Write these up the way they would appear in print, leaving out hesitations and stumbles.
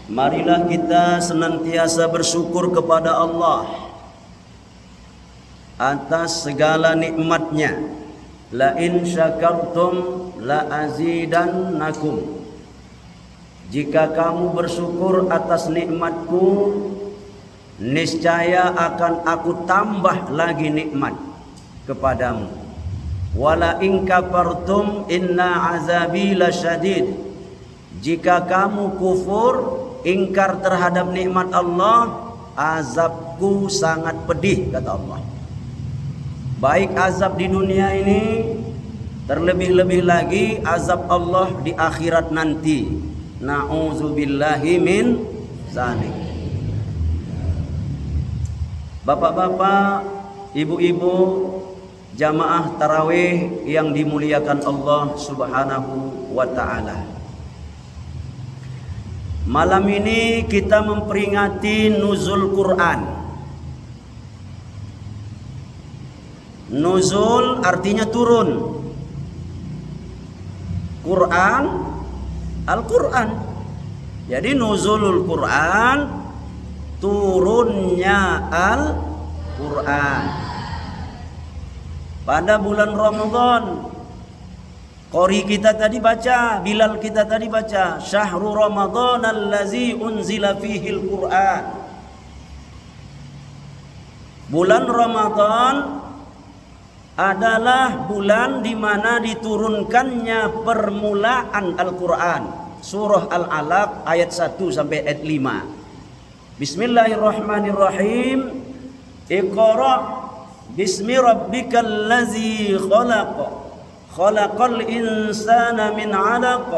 Marilah kita senantiasa bersyukur kepada Allah atas segala nikmatnya. La in syakartum la azidannakum. Jika kamu bersyukur atas nikmatku, niscaya akan aku tambah lagi nikmat kepadamu. Wala in kafartum inna azabi lasyadid. Jika kamu kufur, ingkar terhadap nikmat Allah, azabku sangat pedih, kata Allah. Baik azab di dunia ini, terlebih-lebih lagi azab Allah di akhirat nanti. Na'udzubillahi min zalik. Bapak-bapak, ibu-ibu, jamaah tarawih yang dimuliakan Allah Subhanahu wa ta'ala. Malam ini kita memperingati nuzul Quran. Nuzul artinya turun. Quran, Al-Quran. Jadi nuzulul Quran, turunnya Al-Quran. Pada bulan Ramadan, qori kita tadi baca, Bilal kita tadi baca, syahrul Ramadan allazi unzila fihil Quran. Bulan Ramadan adalah bulan di mana diturunkannya permulaan Al-Quran. Surah Al-Alaq ayat 1 sampai ayat 5. Bismillahirrahmanirrahim. Iqra bismi rabbikal ladzi khalaq. Khalaqal insana min 'alaq.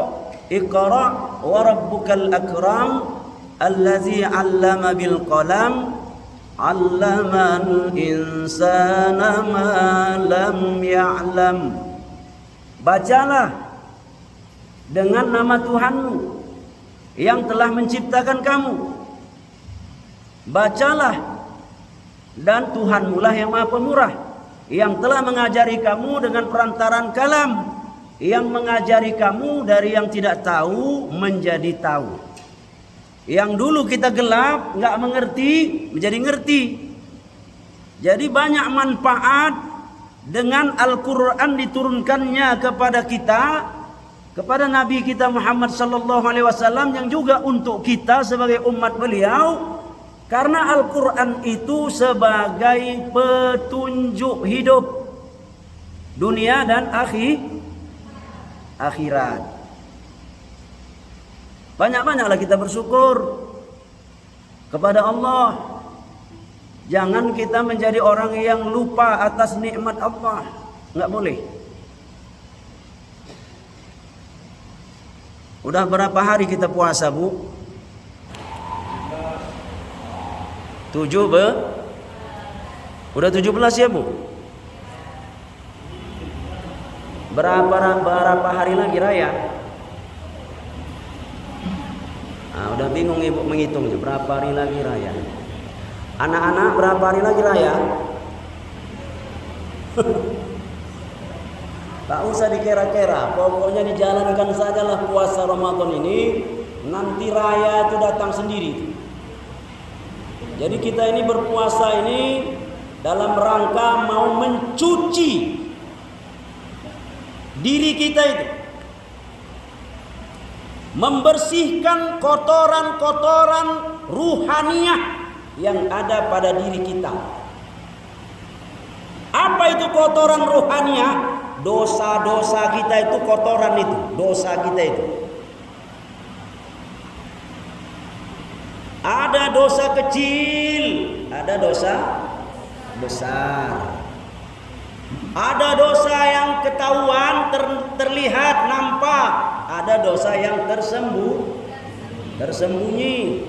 Iqra wa rabbukal akram allazi 'allama bil qalam. 'Allamal insana ma lam ya'lam. Bacalah dengan nama Tuhanmu yang telah menciptakan kamu. Bacalah, dan Tuhanmu lah yang Maha Pemurah, yang telah mengajari kamu dengan perantaran kalam, yang mengajari kamu dari yang tidak tahu menjadi tahu. Yang dulu kita gelap, nggak mengerti, menjadi ngerti. Jadi banyak manfaat dengan Al-Quran diturunkannya kepada kita, kepada Nabi kita Muhammad sallallahu alaihi wasallam, yang juga untuk kita sebagai umat beliau. Karena Al-Quran itu sebagai petunjuk hidup dunia dan akhirat. Banyak-banyaklah kita bersyukur kepada Allah. Jangan kita menjadi orang yang lupa atas nikmat Allah. Enggak boleh. Udah berapa hari kita puasa, Bu? 7 Udah 17 ya, Bu? Berapa hari lagi raya? Nah, udah bingung Ibu menghitungnya. Berapa hari lagi raya? Anak-anak, berapa hari lagi raya? Tak usah dikira-kira, pokoknya dijalankan sajalah puasa Ramadan ini. Nanti raya itu datang sendiri. Jadi kita ini berpuasa ini dalam rangka mau mencuci diri kita itu, membersihkan kotoran-kotoran ruhaniyah yang ada pada diri kita. Apa itu kotoran ruhaniyah? Dosa-dosa kita itu kotoran itu, dosa kita itu. Ada dosa kecil, ada dosa besar. Ada dosa yang ketahuan, terlihat, nampak. Ada dosa yang tersembunyi.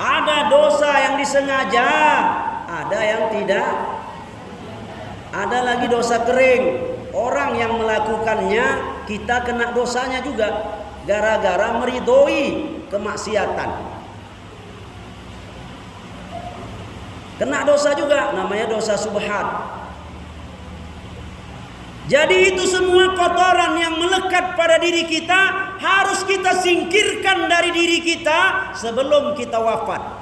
Ada dosa yang disengaja, ada yang tidak. Ada lagi dosa kering. Orang yang melakukannya, kita kena dosanya juga. Gara-gara meridhoi kemaksiatan. Kena dosa juga, namanya dosa subhat. Jadi itu semua kotoran yang melekat pada diri kita harus kita singkirkan dari diri kita sebelum kita wafat.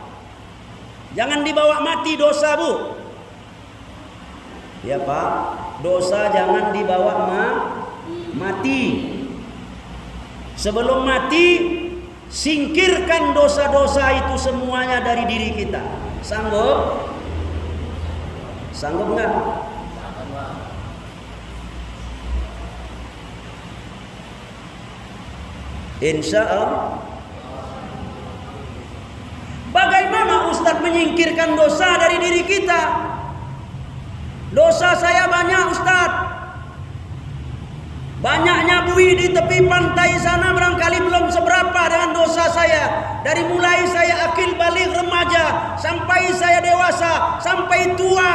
Jangan dibawa mati dosa, Bu. Ya Pak, dosa jangan dibawa mati. Sebelum mati, singkirkan dosa-dosa itu semuanya dari diri kita. Sanggup? Sanggup nggak? Insya Allah. Bagaimana Ustadz menyingkirkan dosa dari diri kita? Dosa saya banyak, Ustadz. Banyaknya buih di tepi pantai sana barangkali belum seberapa dengan dosa saya. Dari mulai saya akil balik remaja sampai saya dewasa sampai tua,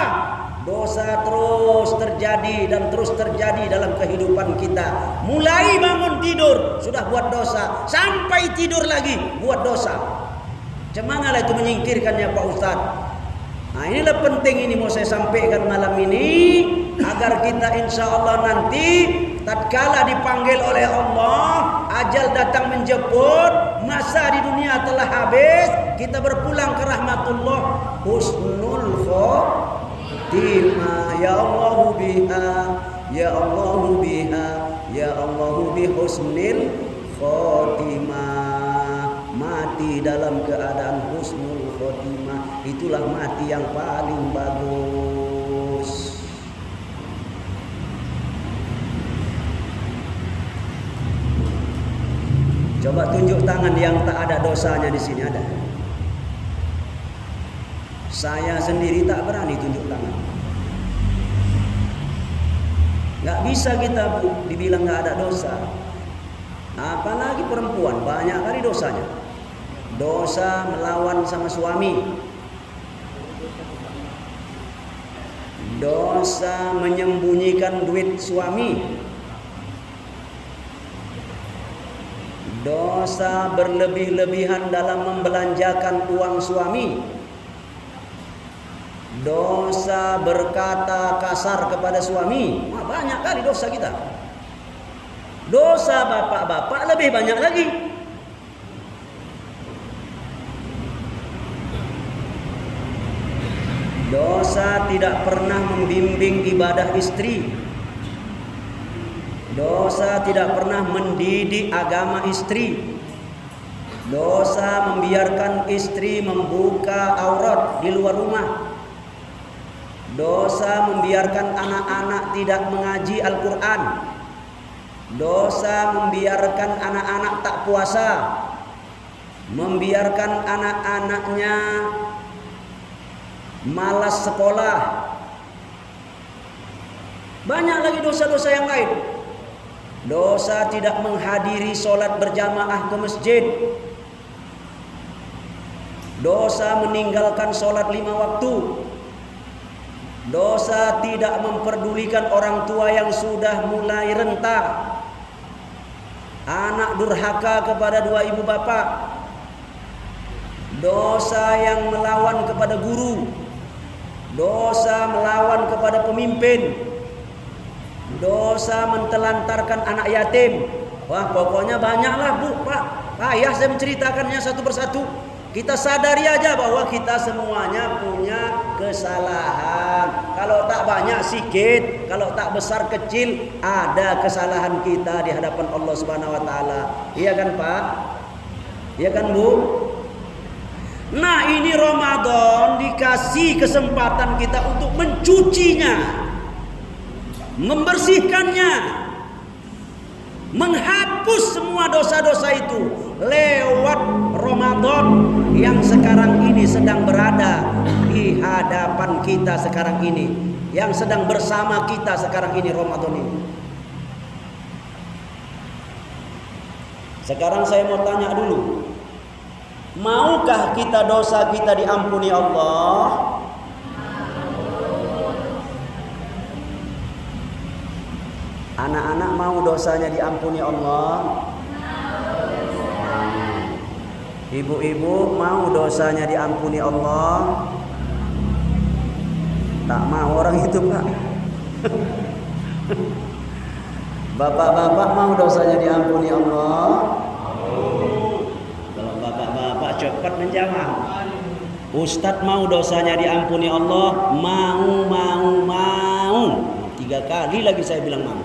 dosa terus terjadi dan terus terjadi dalam kehidupan kita. Mulai bangun tidur sudah buat dosa, sampai tidur lagi buat dosa. Cemana lah itu menyingkirkannya Pak Ustadz? Nah inilah penting, ini mau saya sampaikan malam ini agar kita insya Allah nanti tatkala dipanggil oleh Allah, ajal datang menjemput, masa di dunia telah habis, kita berpulang ke rahmatullah, husnul khotimah. Ya Allahu biha, ya Allahu biha, ya Allahu bi husnil khotimah. Mati dalam keadaan husnul khotimah, itulah mati yang paling bagus. Coba tunjuk tangan yang tak ada dosanya di sini, ada? Saya sendiri tak berani tunjuk tangan. Nggak bisa kita dibilang nggak ada dosa. Apalagi perempuan, banyak kali dosanya. Dosa melawan sama suami, dosa menyembunyikan duit suami, dosa berlebih-lebihan dalam membelanjakan uang suami, dosa berkata kasar kepada suami. Wah, banyak kali dosa kita. Dosa bapak-bapak lebih banyak lagi. Dosa tidak pernah membimbing ibadah istri. Dosa tidak pernah mendidik agama istri. Dosa membiarkan istri membuka aurat di luar rumah. Dosa membiarkan anak-anak tidak mengaji Al-Quran. Dosa membiarkan anak-anak tak puasa. Membiarkan anak-anaknya malas sekolah. Banyak lagi dosa-dosa yang lain. Dosa tidak menghadiri sholat berjamaah ke masjid. Dosa meninggalkan sholat 5 waktu. Dosa tidak memperdulikan orang tua yang sudah mulai renta. Anak durhaka kepada dua ibu bapak. Dosa yang melawan kepada guru. Dosa melawan kepada pemimpin. Dosa mentelantarkan anak yatim. Wah, pokoknya banyaklah Bu, Pak. Payah saya menceritakannya satu persatu. Kita sadari aja bahwa kita semuanya punya kesalahan. Kalau tak banyak sikit, kalau tak besar kecil, ada kesalahan kita di hadapan Allah Subhanahu wa taala. Iya kan, Pak? Iya kan, Bu? Nah, ini Ramadan dikasih kesempatan kita untuk mencucinya, membersihkannya, menghapus semua dosa-dosa itu lewat Ramadan yang sekarang ini sedang berada di hadapan kita sekarang ini, yang sedang bersama kita sekarang ini, Ramadan ini. Sekarang saya mau tanya dulu, maukah kita dosa kita diampuni Allah? Anak-anak mau dosanya diampuni Allah? Ibu-ibu mau dosanya diampuni Allah? Tak mau orang itu, Pak. Bapak-bapak mau dosanya diampuni Allah? Kalau bapak-bapak cepat menjawab. Ustadz mau dosanya diampuni Allah? Mau. 3 kali lagi saya bilang mau.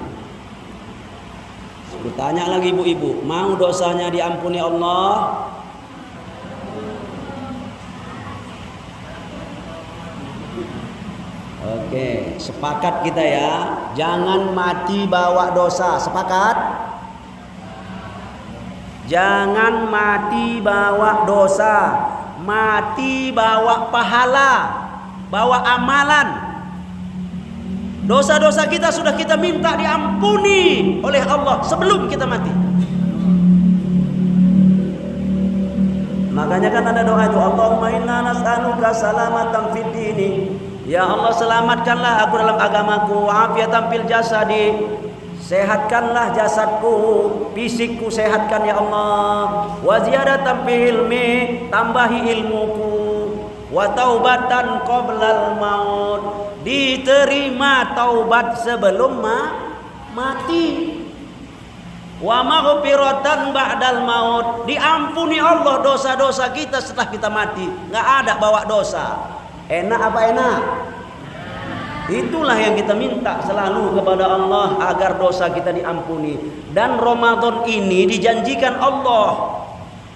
Tanya lagi ibu-ibu, mau dosanya diampuni Allah? Oke, sepakat kita ya. Jangan mati bawa dosa. Sepakat? Jangan mati bawa dosa. Mati bawa pahala, bawa amalan. Dosa-dosa kita sudah kita minta diampuni oleh Allah sebelum kita mati. Makanya kan ada doa itu, Allahumma inna nas'aluka salamatan fid dini. Ya Allah, selamatkanlah aku dalam agamaku, afiatan fil jasadi. Sehatkanlah jasadku, fisikku sehatkan ya Allah. Wa ziyadatan fil ilmi, tambahi ilmuku. Wa taubatan qoblal maut, diterima taubat sebelum mati. Wa maghfiratan ba'dal maut, diampuni Allah dosa-dosa kita setelah kita mati. Enggak ada bawa dosa. Enak apa enak? Itulah yang kita minta selalu kepada Allah agar dosa kita diampuni. Dan Ramadan ini dijanjikan Allah,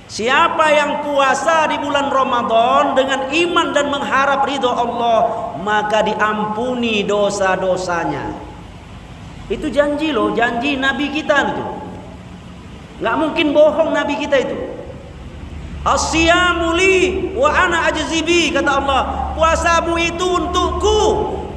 siapa yang puasa di bulan Ramadan dengan iman dan mengharap ridho Allah, maka diampuni dosa-dosanya. Itu janji loh, janji Nabi kita itu. Nggak mungkin bohong Nabi kita itu. As-siyamu li wa ana ajzibi, kata Allah. Puasamu itu untukku,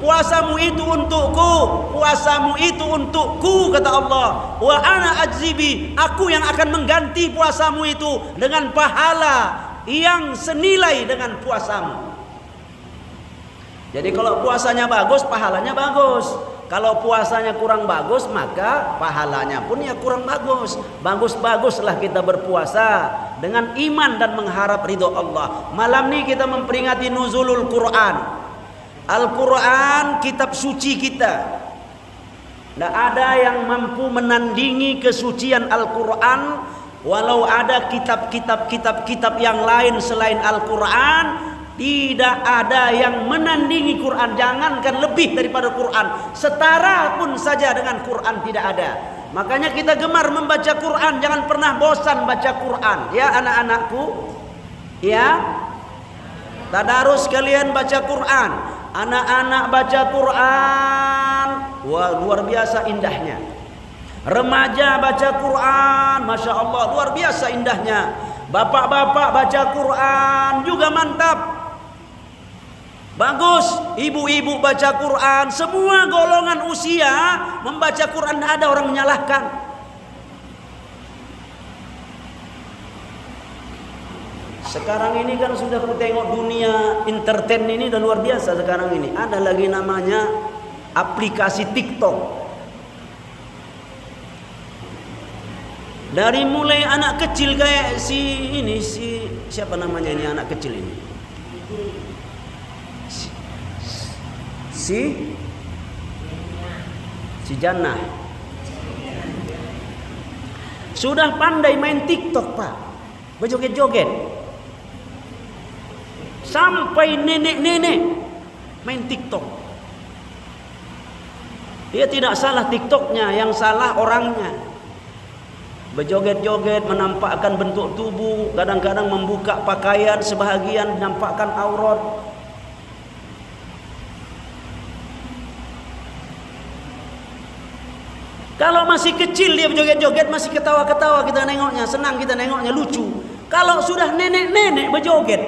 puasamu itu untukku, puasamu itu untukku, kata Allah. Wa ana ajzibi, aku yang akan mengganti puasamu itu dengan pahala yang senilai dengan puasamu. Jadi kalau puasanya bagus, pahalanya bagus. Kalau puasanya kurang bagus, maka pahalanya pun ya kurang bagus. Bagus-baguslah kita berpuasa dengan iman dan mengharap ridho Allah. Malam ini kita memperingati nuzulul Quran. Al-Quran kitab suci kita. Tidak ada yang mampu menandingi kesucian Al-Quran. Walau ada kitab-kitab yang lain selain Al-Quran, tidak ada yang menandingi Quran. Jangankan lebih daripada Quran, setara pun saja dengan Quran tidak ada. Makanya kita gemar membaca Quran. Jangan pernah bosan baca Quran, ya anak-anakku. Ya, tadarus kalian baca Quran. Anak-anak baca Quran, wah luar biasa indahnya. Remaja baca Quran, masya Allah luar biasa indahnya. Bapak-bapak baca Quran juga mantap, bagus. Ibu-ibu baca Quran, semua golongan usia membaca Quran, tidak ada orang menyalahkan. Sekarang ini kan sudah ku tengok dunia entertain ini udah luar biasa sekarang ini. Ada lagi namanya aplikasi TikTok. Dari mulai anak kecil kayak siapa namanya ini anak kecil ini? Si Jannah. Sudah pandai main TikTok, Pak. Berjoget-joget. Sampai nenek-nenek main TikTok. Dia tidak salah TikToknya, yang salah orangnya. Berjoget-joget, menampakkan bentuk tubuh, kadang-kadang membuka pakaian sebahagian, menampakkan aurat. Kalau masih kecil dia berjoget-joget, masih ketawa-ketawa kita nengoknya, senang kita nengoknya, lucu. Kalau sudah nenek-nenek berjoget,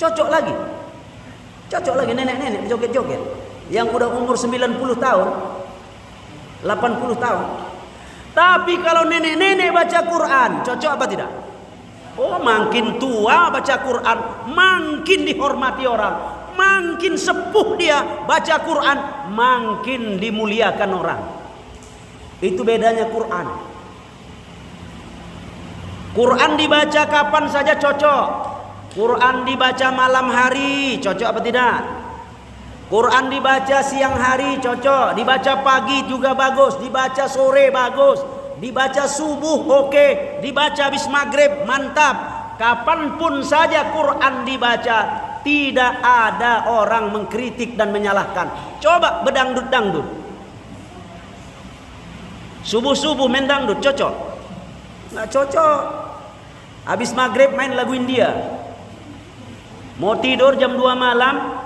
cocok lagi nenek-nenek berjoget-joget. Yang udah umur 90 tahun, 80 tahun. Tapi kalau nenek-nenek baca Quran, cocok apa tidak? Oh, makin tua baca Quran, makin dihormati orang. Makin sepuh dia baca Quran, makin dimuliakan orang. Itu bedanya Quran. Quran dibaca kapan saja cocok. Quran dibaca malam hari, cocok apa tidak? Quran dibaca siang hari cocok, dibaca pagi juga bagus, dibaca sore bagus, dibaca subuh oke, dibaca habis maghrib mantap. Kapanpun saja Quran dibaca, tidak ada orang mengkritik dan menyalahkan. Coba bedangdut-dangdut, subuh-subuh main dangdut cocok? Nggak cocok. Habis maghrib main lagu India. Mau tidur jam 2 malam,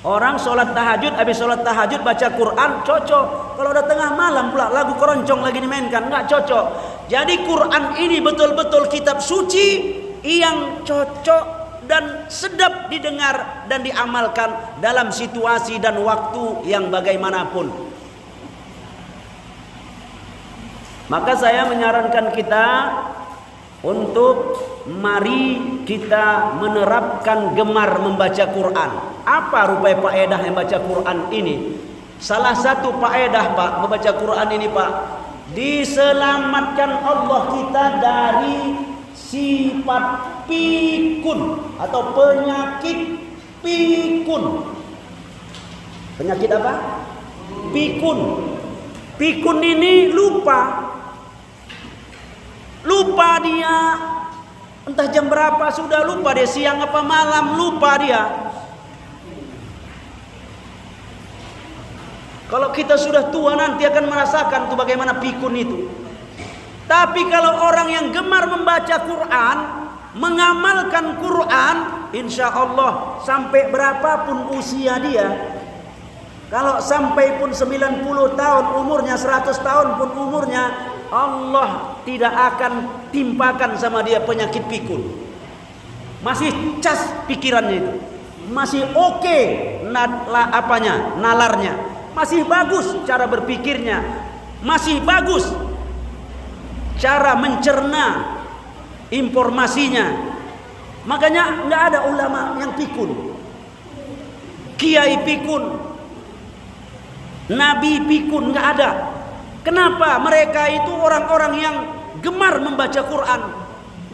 orang sholat tahajud, habis sholat tahajud baca Quran cocok. Kalau udah tengah malam pula lagu keroncong lagi dimainkan, nggak cocok. Jadi Quran ini betul-betul kitab suci yang cocok dan sedap didengar dan diamalkan dalam situasi dan waktu yang bagaimanapun. Maka saya menyarankan kita untuk mari kita menerapkan gemar membaca Quran. Apa rupanya faedah membaca Quran ini? Salah satu faedah Pak membaca Quran ini Pak, diselamatkan Allah kita dari sifat pikun atau penyakit pikun. Penyakit apa? Pikun. Pikun ini lupa dia, entah jam berapa sudah lupa dia, siang apa malam lupa dia. Kalau kita sudah tua nanti akan merasakan tuh bagaimana pikun itu. Tapi kalau orang yang gemar membaca Quran, mengamalkan Quran, insya Allah sampai berapapun usia dia, kalau sampai pun 90 tahun umurnya, 100 tahun pun umurnya, Allah tidak akan timpakan sama dia penyakit pikun. Masih cas pikirannya itu, masih oke nalarnya, masih bagus cara berpikirnya, masih bagus cara mencerna informasinya. Makanya nggak ada ulama yang pikun, kiai pikun, nabi pikun, nggak ada. Kenapa? Mereka itu orang-orang yang gemar membaca Quran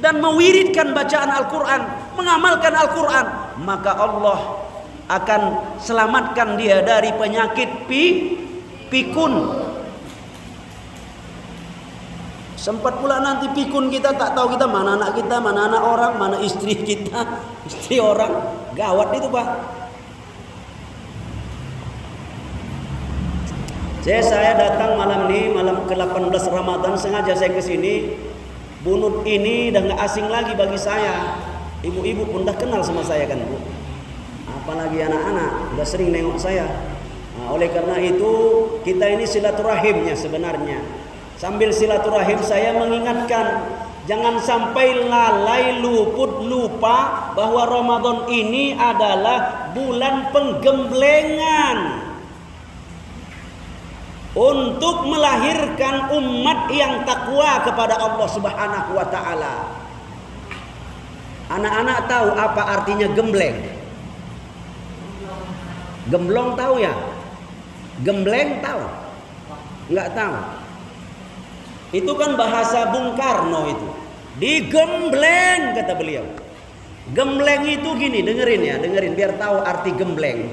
dan mewiridkan bacaan Al-Quran, mengamalkan Al-Quran. Maka Allah akan selamatkan dia dari penyakit pikun. Sempat pula nanti pikun kita tak tahu kita mana anak kita, mana anak orang, mana istri kita, istri orang. Gawat itu Pak. Saya datang malam ini, malam ke-18 Ramadan, sengaja saya ke sini. Bunut ini dah nggak asing lagi bagi saya. Ibu-ibu pun dah kenal sama saya kan Bu. Apalagi anak-anak udah sering nengok saya. Nah, oleh karena itu kita ini silaturahimnya sebenarnya. Sambil silaturahim saya mengingatkan, jangan sampai lalai luput lupa bahwa Ramadan ini adalah bulan penggemblengan untuk melahirkan umat yang takwa kepada Allah Subhanahu wa taala. Anak-anak tahu apa artinya gembleng? Gemblong tahu ya? Gembleng tahu? Enggak tahu. Itu kan bahasa Bung Karno itu. Digembleng kata beliau. Gembleng itu gini, dengerin biar tahu arti gembleng.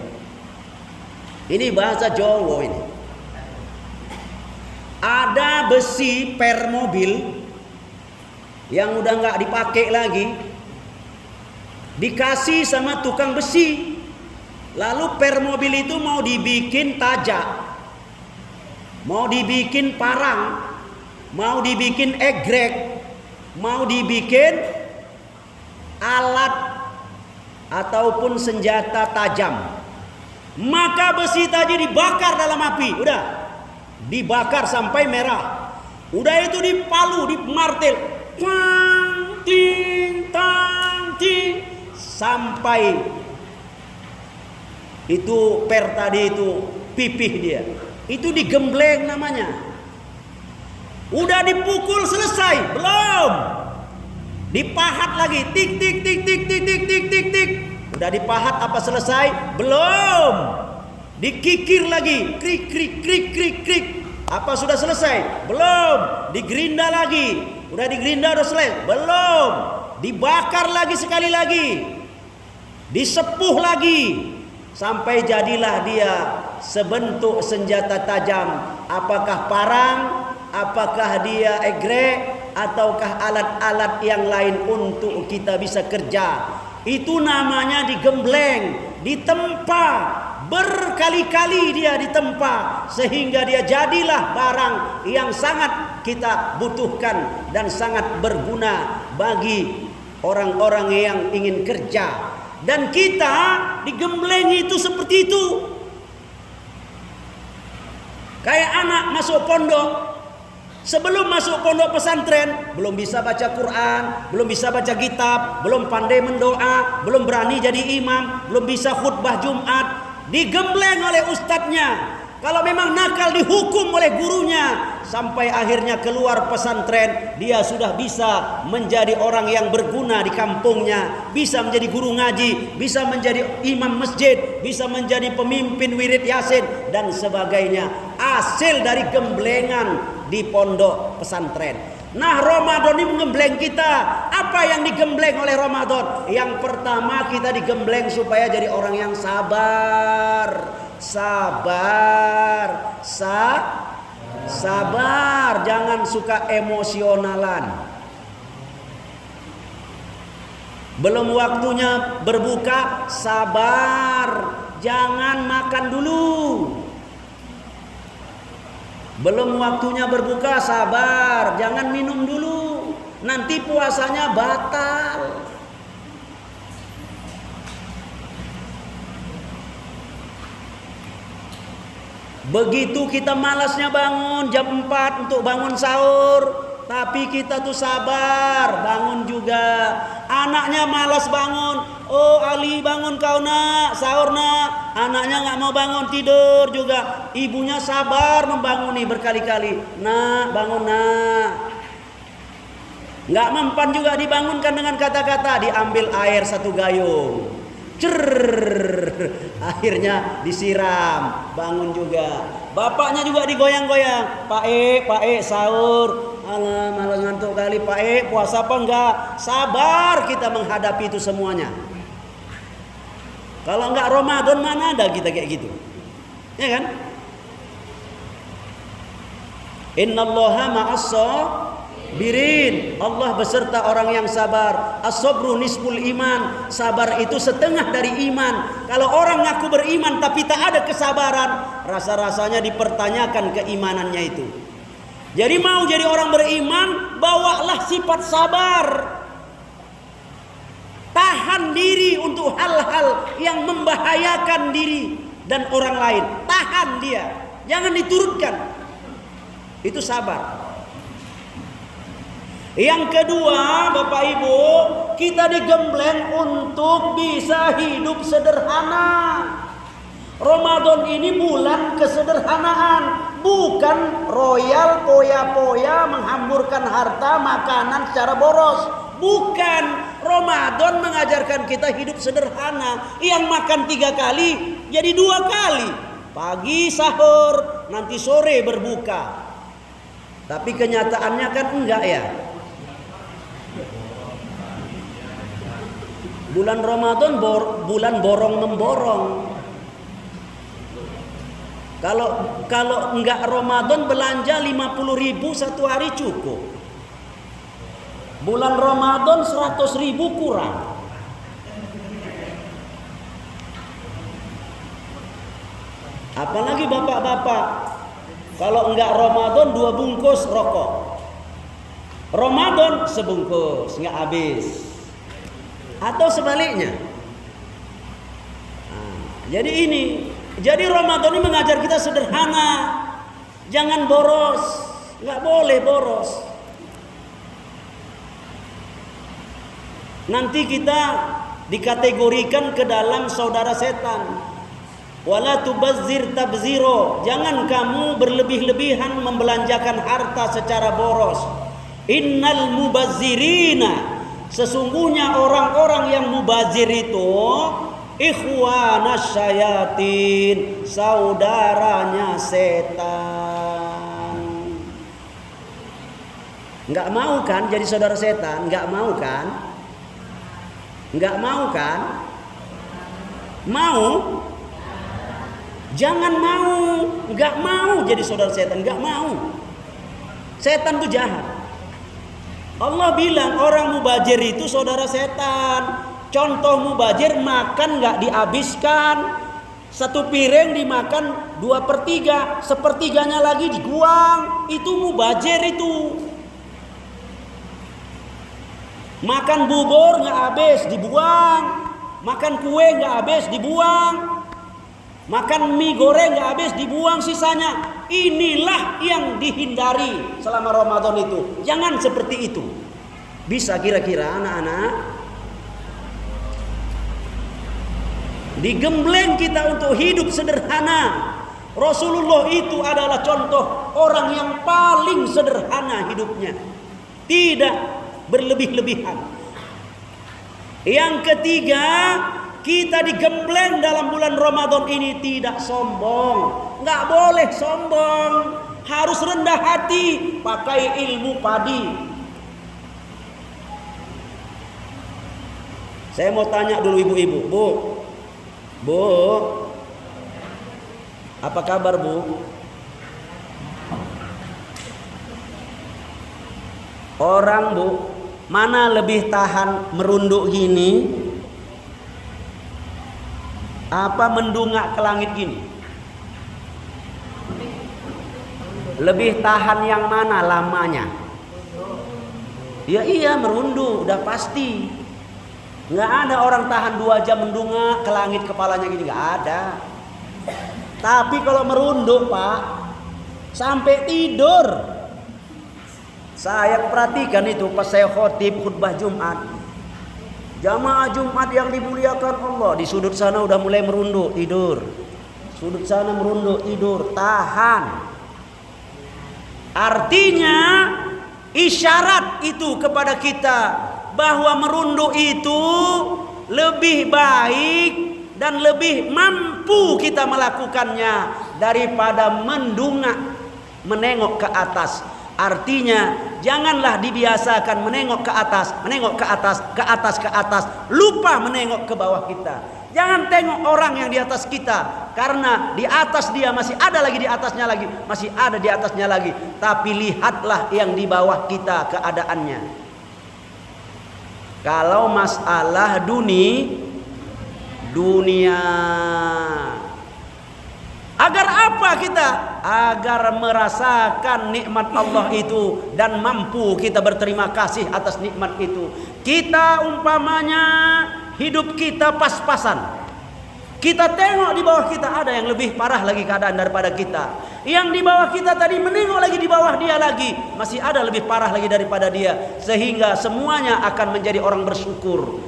Ini bahasa Jawa ini. Ada besi per mobil yang udah nggak dipakai lagi, dikasih sama tukang besi. Lalu per mobil itu mau dibikin tajak, mau dibikin parang, mau dibikin egrek, mau dibikin alat ataupun senjata tajam. Maka besi tadi dibakar dalam api, udah dibakar sampai merah. Udah itu dipalu, dimartil, tang ting tang ting, sampai itu per tadi itu pipih dia. Itu digembleng namanya. Udah dipukul selesai, belum. Dipahat lagi, tik tik tik tik tik tik tik tik tik. Udah dipahat apa selesai? Belum. Dikikir lagi, krik krik krik krik krik. Apa sudah selesai? Belum. Digerinda lagi. Udah digerinda udah selesai? Belum. Dibakar lagi sekali lagi. Disepuh lagi sampai jadilah dia sebentuk senjata tajam. Apakah parang, apakah dia egrek, ataukah alat-alat yang lain untuk kita bisa kerja. Itu namanya digembleng, ditempa, berkali-kali dia ditempa, sehingga dia jadilah barang yang sangat kita butuhkan dan sangat berguna bagi orang-orang yang ingin kerja. Dan kita digembleng itu seperti itu. Kayak anak masuk pondok, sebelum masuk pondok pesantren belum bisa baca Quran, belum bisa baca kitab, belum pandai mendoa, belum berani jadi imam, belum bisa khutbah Jumat, digembleng oleh ustadznya. Kalau memang nakal dihukum oleh gurunya, sampai akhirnya keluar pesantren dia sudah bisa menjadi orang yang berguna di kampungnya, bisa menjadi guru ngaji, bisa menjadi imam masjid, bisa menjadi pemimpin wirid yasin dan sebagainya, hasil dari gemblengan di pondok pesantren. Nah, Ramadan ini menggembleng kita. Apa yang digembleng oleh Ramadan? Yang pertama, kita digembleng supaya jadi orang yang sabar. Sabar, jangan suka emosionalan. Belum waktunya berbuka, sabar, jangan makan dulu. Belum waktunya berbuka, sabar, jangan minum dulu, nanti puasanya batal. Begitu kita malasnya bangun jam 4 untuk bangun sahur, tapi kita tuh sabar, bangun juga. Anaknya malas bangun, oh Ali bangun kau nak, sahur nak. Anaknya nggak mau bangun, tidur juga. Ibunya sabar membanguni berkali-kali, nak bangun nak. Nggak mempan juga dibangunkan dengan kata-kata, diambil air 1 gayung. Akhirnya disiram, bangun juga. Bapaknya juga digoyang-goyang, Pak E sahur. Alah, malas ngantuk kali Pak E, puasa apa enggak? Sabar kita menghadapi itu semuanya. Kalau enggak Ramadan mana ada kita kayak gitu, ya kan? Innallaha ma'as-sabirin. Allah beserta orang yang sabar. As-sabru nisful iman. Sabar itu setengah dari iman. Kalau orang ngaku beriman tapi tak ada kesabaran, rasa-rasanya dipertanyakan keimanannya itu. Jadi mau jadi orang beriman, bawalah sifat sabar. Tahan diri untuk hal-hal yang membahayakan diri dan orang lain. Tahan dia, jangan diturutkan. Itu sabar. Yang kedua, Bapak Ibu, kita digembleng untuk bisa hidup sederhana. Ramadan ini bulan kesederhanaan, bukan royal poya-poya menghamburkan harta makanan secara boros. Bukan. Ramadan mengajarkan kita hidup sederhana. Yang makan 3 kali jadi 2 kali. Pagi sahur, nanti sore berbuka. Tapi kenyataannya kan enggak ya. Bulan Ramadan bulan borong memborong. Kalau enggak Ramadan belanja 50.000 satu hari cukup. Bulan Ramadan 100.000 kurang. Apalagi bapak-bapak, kalau enggak Ramadan 2 bungkus rokok. Ramadan sebungkus enggak habis. Atau sebaliknya. Jadi Ramadan ini mengajar kita sederhana. Jangan boros, enggak boleh boros. Nanti kita dikategorikan ke dalam saudara setan. Wala tubazzir tabziro. Jangan kamu berlebih-lebihan membelanjakan harta secara boros. Innal mubazzirina. Sesungguhnya orang-orang yang mubazir itu ikhwanas syayatin, saudaranya setan. Enggak mau kan jadi saudara setan? Enggak mau kan? Enggak mau kan? Mau? Jangan mau, nggak mau jadi saudara setan, nggak mau. Setan itu jahat. Allah bilang orang mubazir itu saudara setan. Contoh mubazir, makan nggak dihabiskan, satu piring dimakan 2/3, sepertiganya lagi dibuang. Itu mubazir itu. Makan bubur nggak habis dibuang, makan kue nggak habis dibuang. Makan mie goreng nggak habis dibuang sisanya. Inilah yang dihindari selama Ramadan itu. Jangan seperti itu. Bisa kira-kira anak-anak digembleng kita untuk hidup sederhana. Rasulullah itu adalah contoh orang yang paling sederhana hidupnya. Tidak berlebih-lebihan. Yang ketiga, kita digembleng dalam bulan Ramadan ini tidak sombong. Nggak boleh sombong. Harus rendah hati. Pakai ilmu padi. Saya mau tanya dulu ibu-ibu. Bu, apa kabar Bu? Orang Bu, mana lebih tahan merunduk gini? Apa mendungak ke langit gini? Lebih tahan yang mana lamanya? Ya iya merunduk, udah pasti. Nggak ada orang tahan 2 jam mendungak ke langit kepalanya gini, nggak ada. Tapi kalau merunduk Pak, sampai tidur. Saya perhatikan itu pas saya khotib khutbah Jumat. Jamaah Jumat yang dimuliakan Allah, di sudut sana udah mulai merunduk tidur. Sudut sana merunduk tidur, tahan. Artinya isyarat itu kepada kita bahwa merunduk itu lebih baik dan lebih mampu kita melakukannya daripada mendungak menengok ke atas. Artinya janganlah dibiasakan menengok ke atas, menengok ke atas, ke atas, ke atas, lupa menengok ke bawah kita. Jangan tengok orang yang di atas kita, karena di atas dia masih ada lagi, di atasnya lagi, masih ada di atasnya lagi. Tapi lihatlah yang di bawah kita keadaannya. Kalau masalah dunia, agar apa kita? Agar merasakan nikmat Allah itu dan mampu kita berterima kasih atas nikmat itu. Kita umpamanya hidup kita pas-pasan. Kita tengok di bawah kita ada yang lebih parah lagi keadaan daripada kita. Yang di bawah kita tadi menengok lagi di bawah dia lagi, masih ada lebih parah lagi daripada dia. Sehingga semuanya akan menjadi orang bersyukur.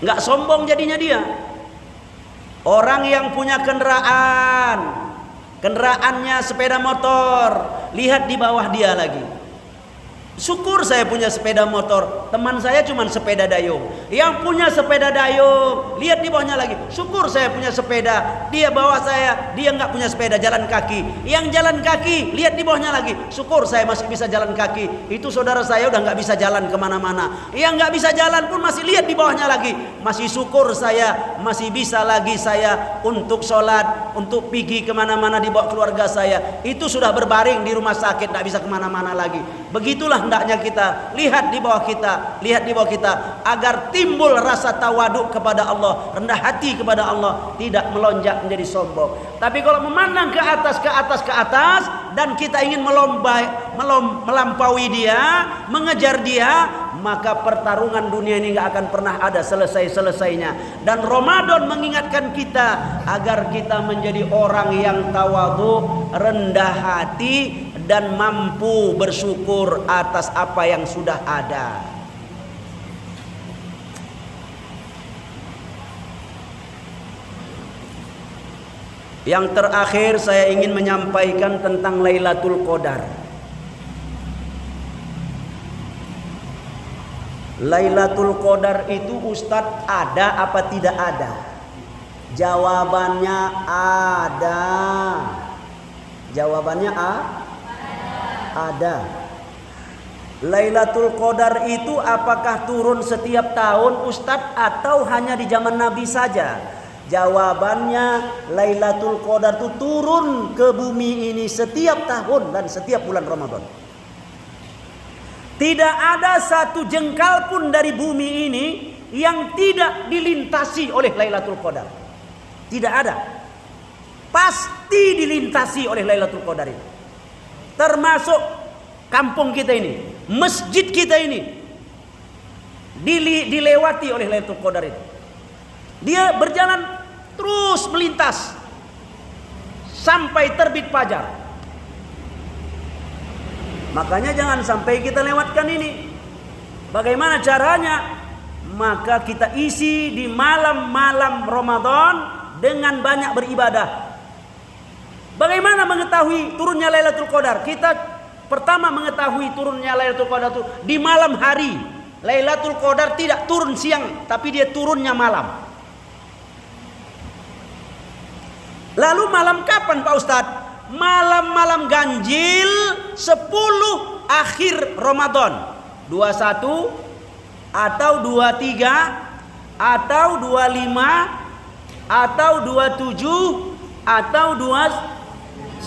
Nggak sombong jadinya dia. Orang yang punya kendaraannya sepeda motor, lihat di bawah dia lagi. Syukur saya punya sepeda motor, teman saya cuma sepeda dayung. Yang punya sepeda dayung, lihat di bawahnya lagi. Syukur saya punya sepeda, dia bawa saya, dia nggak punya sepeda, jalan kaki. Yang jalan kaki, lihat di bawahnya lagi. Syukur saya masih bisa jalan kaki. Itu saudara saya udah nggak bisa jalan kemana-mana. Yang nggak bisa jalan pun masih lihat di bawahnya lagi. Masih syukur saya, masih bisa lagi saya untuk sholat, untuk pergi kemana-mana dibawa keluarga saya. Itu sudah berbaring di rumah sakit, nggak bisa kemana-mana lagi. Begitulah hendaknya kita lihat di bawah kita, lihat di bawah kita, agar timbul rasa tawaduk kepada Allah, rendah hati kepada Allah, tidak melonjak menjadi sombong. Tapi kalau memandang ke atas, ke atas, ke atas, dan kita ingin melampaui dia, mengejar dia, maka pertarungan dunia ini nggak akan pernah ada selesai-selesainya. Dan Ramadan mengingatkan kita agar kita menjadi orang yang tawadhu, rendah hati, dan mampu bersyukur atas apa yang sudah ada. Yang terakhir saya ingin menyampaikan tentang Lailatul Qadar. Lailatul Qadar itu Ustadz ada apa tidak ada? Jawabannya ada. Jawabannya ada. Lailatul Qadar itu apakah turun setiap tahun Ustadz atau hanya di zaman Nabi saja? Jawabannya, Lailatul Qadar itu turun ke bumi ini setiap tahun dan setiap bulan Ramadan. Tidak ada satu jengkal pun dari bumi ini yang tidak dilintasi oleh Lailatul Qadar. Tidak ada. Pasti dilintasi oleh Lailatul Qadar itu. Termasuk kampung kita ini, masjid kita ini dilewati oleh Lailatul Qadar itu. Dia berjalan terus melintas sampai terbit fajar. Makanya jangan sampai kita lewatkan ini. Bagaimana caranya? Maka kita isi di malam-malam Ramadan dengan banyak beribadah. Bagaimana mengetahui turunnya Lailatul Qadar? Kita pertama mengetahui turunnya Lailatul Qadar itu di malam hari. Lailatul Qadar tidak turun siang, tapi dia turunnya malam. Lalu malam kapan Pak Ustadz? Malam-malam ganjil 10 akhir Ramadan. 21 atau 23 atau 25 atau 27 atau 29.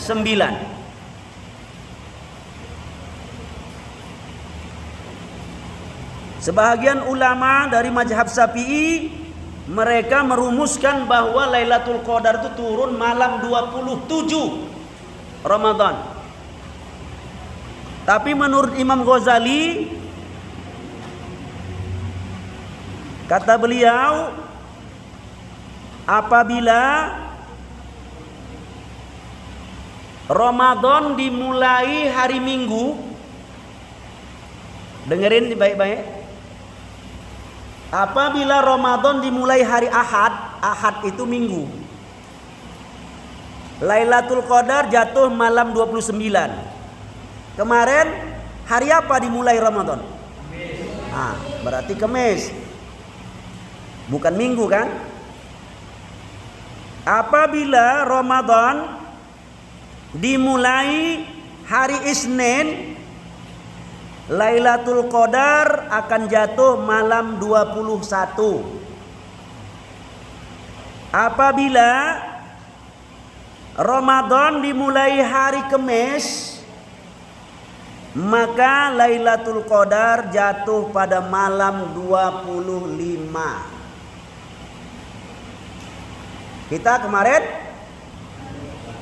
Sebahagian ulama dari mazhab Syafi'i mereka merumuskan bahwa Lailatul Qadar itu turun malam 27 Ramadan. Tapi menurut Imam Ghazali, kata beliau, apabila Ramadan dimulai hari Minggu, dengerin baik-baik. Apabila Ramadan dimulai hari Ahad, Ahad itu Minggu. Lailatul Qadar jatuh malam 29. Kemarin hari apa dimulai Ramadan? Berarti Kamis. Bukan Minggu kan? Apabila Ramadan dimulai hari Isnin, Lailatul Qadar akan jatuh malam 21. Apabila Ramadan dimulai hari Kamis, maka Lailatul Qadar jatuh pada malam 25. Kita kemarin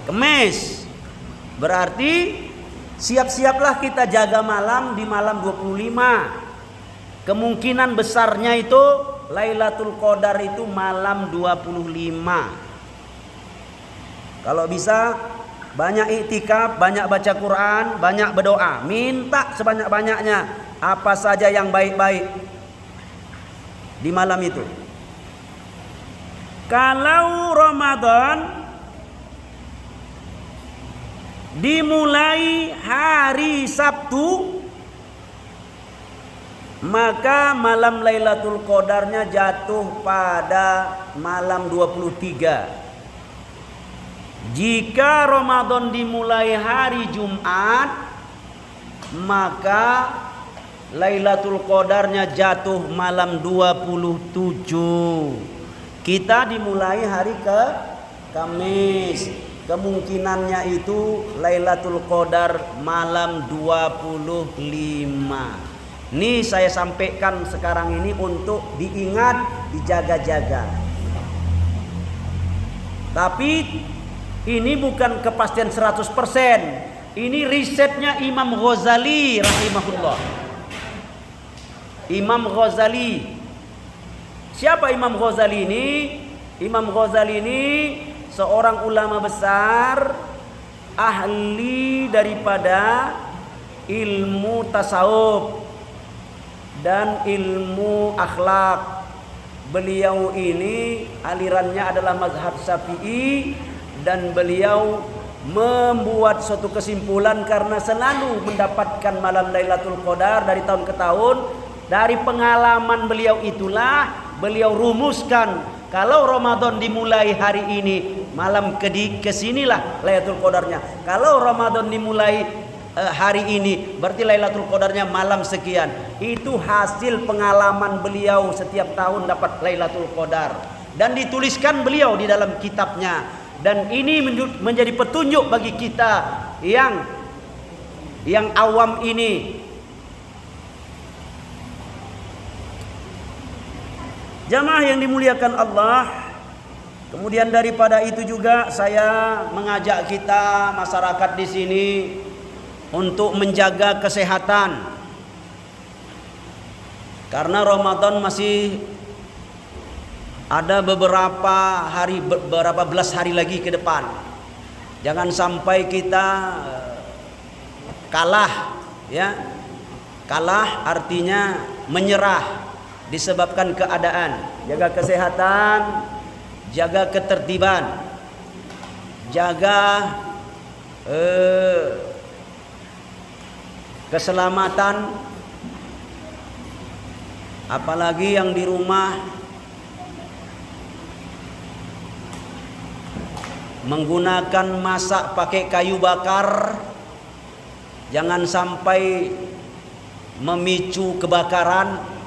Kamis. Berarti siap-siaplah kita jaga malam di malam 25. Kemungkinan besarnya itu Lailatul Qadar itu malam 25. Kalau bisa banyak iktikaf, banyak baca Quran, banyak berdoa, minta sebanyak-banyaknya apa saja yang baik-baik di malam itu. Kalau Ramadan dimulai hari Sabtu, maka malam Lailatul Qadarnya jatuh pada malam 23. Jika Ramadan dimulai hari Jumat, maka Lailatul Qadarnya jatuh malam 27. Kita dimulai hari Kamis. Kemungkinannya itu Lailatul Qadar malam 25. Ini saya sampaikan sekarang ini untuk diingat, dijaga-jaga. Tapi ini bukan kepastian 100%. Ini risetnya Imam Ghazali rahimahullah. Imam Ghazali. Siapa Imam Ghazali ini? Imam Ghazali ini seorang ulama besar, ahli daripada ilmu tasawuf dan ilmu akhlak. Beliau ini alirannya adalah mazhab Syafi'i, dan beliau membuat suatu kesimpulan karena selalu mendapatkan malam Lailatul Qadar dari tahun ke tahun. Dari pengalaman beliau itulah beliau rumuskan, kalau Ramadan dimulai hari ini, malam kesinilah Lailatul Qadarnya. Kalau Ramadan dimulai hari ini, berarti Lailatul Qadarnya malam sekian. Itu hasil pengalaman beliau setiap tahun dapat Lailatul Qadar. dan dituliskan beliau di dalam kitabnya, dan ini menjadi petunjuk bagi kita yang awam ini. Jamaah yang dimuliakan Allah, kemudian daripada itu juga saya mengajak kita masyarakat di sini untuk menjaga kesehatan. Karena Ramadan masih ada beberapa belas hari lagi ke depan. Jangan sampai kita kalah, ya. Kalah artinya menyerah disebabkan keadaan. Jaga kesehatan, jaga ketertiban, jaga keselamatan, apalagi yang di rumah menggunakan masak pakai kayu bakar, jangan sampai memicu kebakaran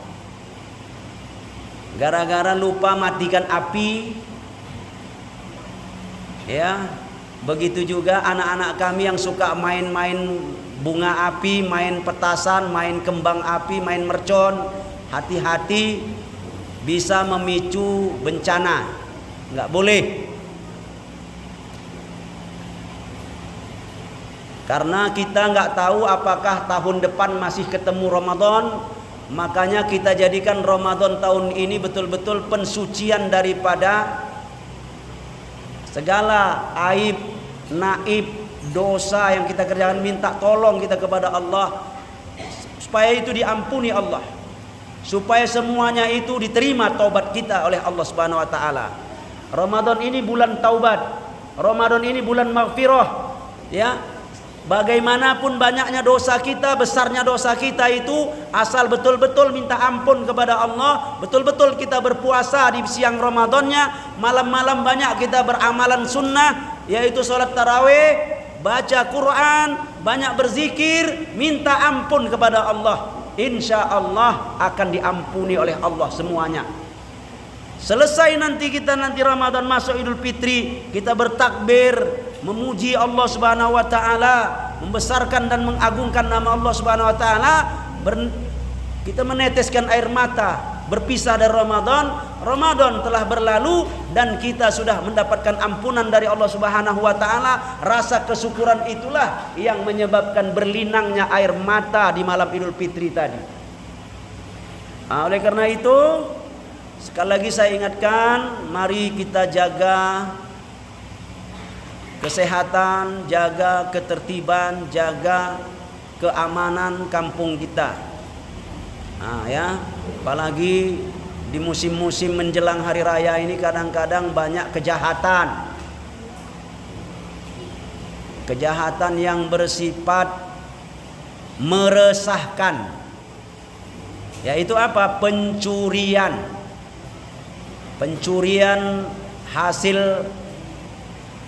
gara-gara lupa matikan api, ya. Begitu juga anak-anak kami yang suka main-main bunga api, main petasan, main kembang api, main mercon, hati-hati bisa memicu bencana, nggak boleh. Karena kita nggak tahu apakah tahun depan masih ketemu Ramadan. Makanya kita jadikan Ramadan tahun ini betul-betul pensucian daripada segala aib, naib, dosa yang kita kerjakan. Minta tolong kita kepada Allah supaya itu diampuni Allah, supaya semuanya itu diterima taubat kita oleh Allah Subhanahu wa taala. Ramadan ini bulan taubat, Ramadan ini bulan maghfirah, ya. Bagaimanapun banyaknya dosa kita, besarnya dosa kita itu, asal betul-betul minta ampun kepada Allah, betul-betul kita berpuasa di siang Ramadannya, malam-malam banyak kita beramalan sunnah, yaitu sholat tarawih, baca Quran, banyak berzikir, minta ampun kepada Allah. Insya Allah akan diampuni oleh Allah semuanya. Selesai nanti Ramadan masuk Idul Fitri, kita bertakbir, memuji Allah Subhanahu wa taala, membesarkan dan mengagungkan nama Allah Subhanahu wa taala, kita meneteskan air mata, berpisah dari Ramadan. Ramadan telah berlalu dan kita sudah mendapatkan ampunan dari Allah Subhanahu wa taala. Rasa kesyukuran itulah yang menyebabkan berlinangnya air mata di malam Idul Fitri tadi. Oleh karena itu, sekali lagi saya ingatkan, mari kita jaga kesehatan, jaga ketertiban, jaga keamanan kampung kita. Ya, apalagi di musim-musim menjelang hari raya ini kadang-kadang banyak kejahatan. Kejahatan yang bersifat meresahkan. Yaitu apa? Pencurian. Pencurian hasil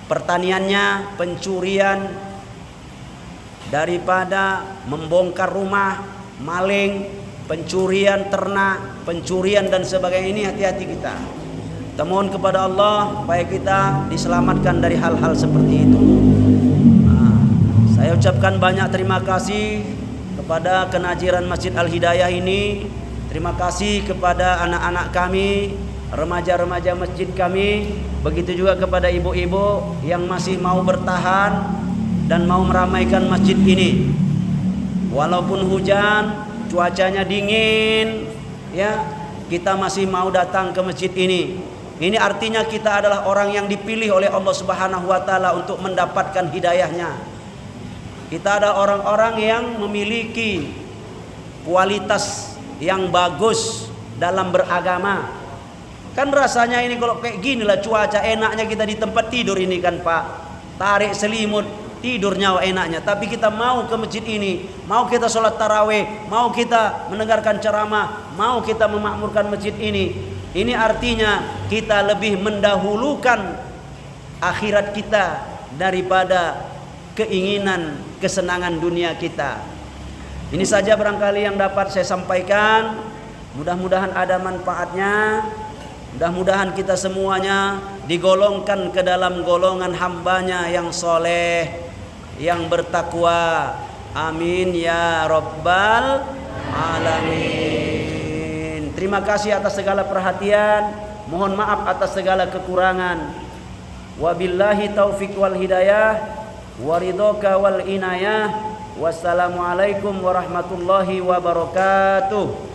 pertaniannya, pencurian daripada membongkar rumah, maling, pencurian ternak, pencurian dan sebagainya. Ini hati-hati kita. Kita mohon kepada Allah supaya kita diselamatkan dari hal-hal seperti itu. Saya ucapkan banyak terima kasih kepada kenajiran Masjid Al-Hidayah ini. Terima kasih kepada anak-anak kami, remaja-remaja masjid kami. Begitu juga kepada ibu-ibu yang masih mau bertahan dan mau meramaikan masjid ini. Walaupun hujan, cuacanya dingin, ya, kita masih mau datang ke masjid ini. Ini artinya kita adalah orang yang dipilih oleh Allah Subhanahu wa taala untuk mendapatkan hidayahnya. Kita adalah orang-orang yang memiliki kualitas yang bagus dalam beragama. Kan rasanya ini kalau kayak gini lah cuaca, enaknya kita di tempat tidur ini kan Pak. Tarik selimut, tidurnya enaknya. Tapi kita mau ke masjid ini, mau kita sholat tarawih, mau kita mendengarkan ceramah, mau kita memakmurkan masjid ini. Ini artinya kita lebih mendahulukan akhirat kita daripada keinginan kesenangan dunia kita. Ini saja barangkali yang dapat saya sampaikan. Mudah-mudahan ada manfaatnya. Mudah-mudahan kita semuanya digolongkan ke dalam golongan hambanya yang soleh, yang bertakwa. Amin ya rabbal alamin. Terima kasih atas segala perhatian. Mohon maaf atas segala kekurangan. Wabillahi taufiq wal hidayah, waridhoka wal inayah. Wassalamualaikum warahmatullahi wabarakatuh.